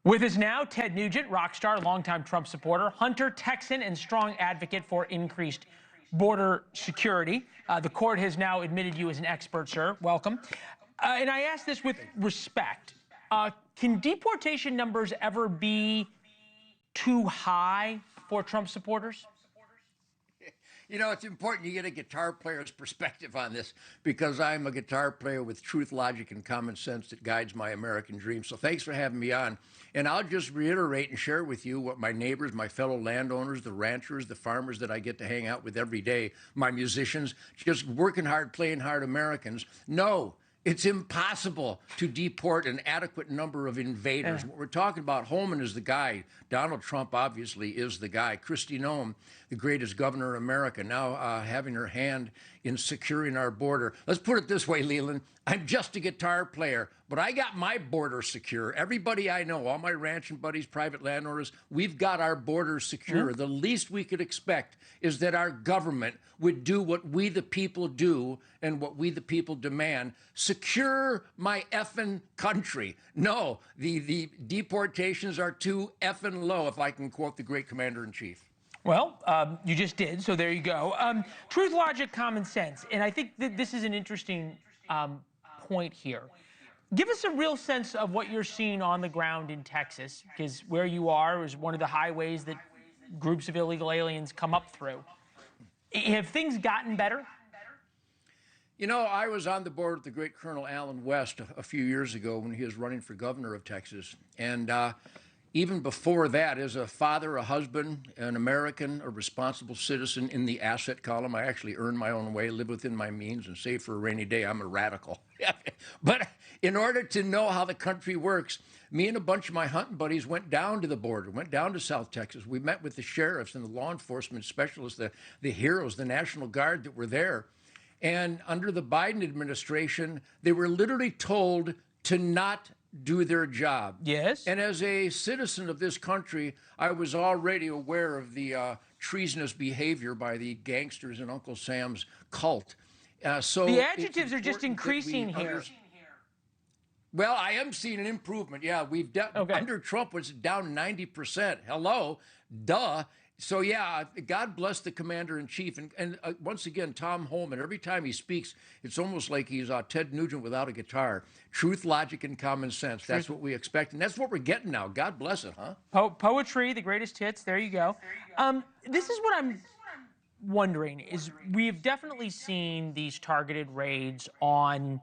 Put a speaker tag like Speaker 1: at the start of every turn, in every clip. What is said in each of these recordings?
Speaker 1: With us now, Ted Nugent, rock star, longtime Trump supporter, hunter, Texan, and strong advocate for increased border security. The court has now admitted you as an expert, sir. Welcome. And I ask this with respect. Can deportation numbers ever be too high for Trump supporters?
Speaker 2: You know, it's important you get a guitar player's perspective on this because I'm a guitar player with truth, logic, and common sense that guides my American dream. So thanks for having me on. And I'll just reiterate and share with you what my neighbors, my fellow landowners, the ranchers, the farmers that I get to hang out with every day, my musicians, just working hard, playing hard Americans. No. It's impossible to deport an adequate number of invaders. What we're talking about, Holman is the guy. Donald Trump, obviously, is the guy. Kristi Noem, the greatest governor of America, now having her hand in securing our border. Let's put it this way, Leland. I'm just a guitar player, but I got my border secure. Everybody I know, all my ranching buddies, private landowners, we've got our border secure. The least we could expect is that our government would do what we the people do and what we the people demand. Secure my effing country. No, the deportations are too effing low, if I can quote the great commander-in-chief.
Speaker 1: Well, you just did, so there you go. Truth, logic, common sense. And I think that this is an interesting point here. Give us a real sense of what you're seeing on the ground in Texas, because where you are is one of the highways that groups of illegal aliens come up through. Have things gotten better?
Speaker 2: You know, I was on the board with the great Colonel Allen West a few years ago when he was running for governor of Texas. And even before that, as a father, a husband, an American, a responsible citizen in the asset column, I actually earn my own way, live within my means, and save for a rainy day. I'm a radical. But in order to know how the country works, me and a bunch of my hunting buddies went down to the border, went down to South Texas. We met with the sheriffs and the law enforcement specialists, the heroes, the National Guard that were there. And under the Biden administration, they were literally told to not do their job.
Speaker 1: Yes.
Speaker 2: And as a citizen of this country, I was already aware of the treasonous behavior by the gangsters in Uncle Sam's cult. So
Speaker 1: the adjectives are just increasing here.
Speaker 2: Well, I am seeing an improvement. Yeah, we've under Trump was down 90%. Hello, duh. So yeah, God bless the commander-in-chief. And once again, Tom Holman, every time he speaks, it's almost like he's Ted Nugent without a guitar. Truth, logic, and common sense. That's what we expect. And that's what we're getting now. God bless it, huh?
Speaker 1: Poetry, the greatest hits. There you go. This is what I'm wondering, is we've definitely seen these targeted raids on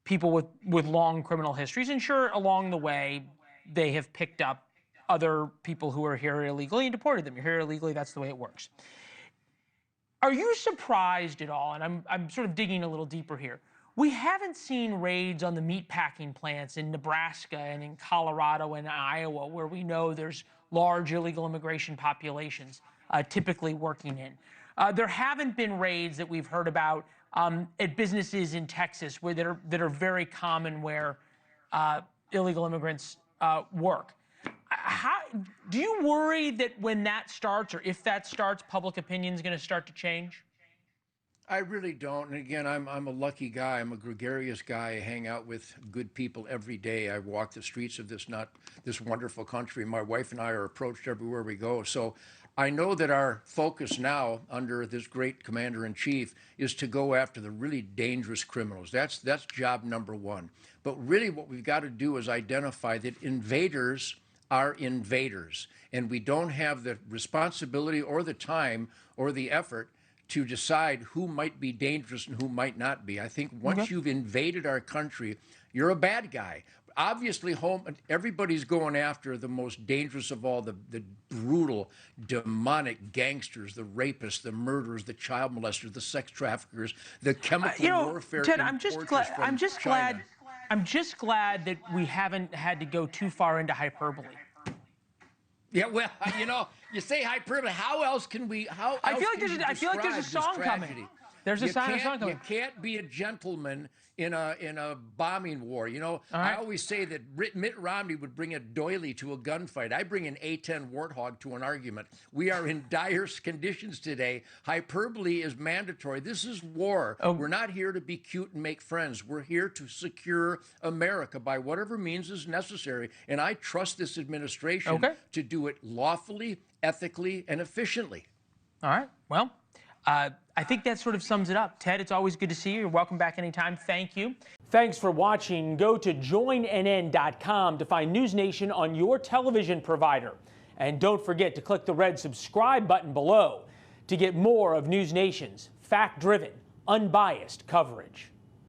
Speaker 1: people with long criminal histories. And sure, along the way, they have picked up other people who are here illegally and deported them. You're here illegally, that's the way it works. Are you surprised at all, and I'm sort of digging a little deeper here, we haven't seen raids on the meatpacking plants in Nebraska and in Colorado and Iowa, where we know there's large illegal immigration populations typically working in. There haven't been raids that we've heard about at businesses in Texas where that are very common where illegal immigrants work. Do you worry that when that starts, or if that starts, public opinion is going to start to change?
Speaker 2: I really don't. And again, I'm a lucky guy. I'm a gregarious guy. I hang out with good people every day. I walk the streets of this wonderful country. My wife and I are approached everywhere we go. So I know that our focus now under this great commander-in-chief is to go after the really dangerous criminals. That's job number one. But really what we've got to do is identify that invaders are invaders, and we don't have the responsibility or the time or the effort to decide who might be dangerous and who might not be. I think once you've invaded our country, you're a bad guy. Obviously, everybody's going after the most dangerous of all, the brutal, demonic gangsters, the rapists, the murderers, the child molesters, the sex traffickers, the chemical warfare.
Speaker 1: Ted, I'm just glad that we haven't had to go too far into hyperbole.
Speaker 2: Yeah, well, you know, you say hyperbole. How else can we? I feel like there's a song coming.
Speaker 1: There's a sign of sun
Speaker 2: You
Speaker 1: coming.
Speaker 2: can't be a gentleman in a bombing war. You know,
Speaker 1: right.
Speaker 2: I always say that Mitt Romney would bring a doily to a gunfight. I bring an A-10 Warthog to an argument. We are in dire conditions today. Hyperbole is mandatory. This is war. We're not here to be cute and make friends. We're here to secure America by whatever means is necessary. And I trust this administration to do it lawfully, ethically, and efficiently.
Speaker 1: All right. Well, I think that sort of sums it up. Ted, it's always good to see you. You're welcome back anytime. Thank you. Thanks for watching. Go to joinnn.com to find NewsNation on your television provider. And don't forget to click the red subscribe button below to get more of NewsNation's fact-driven, unbiased coverage.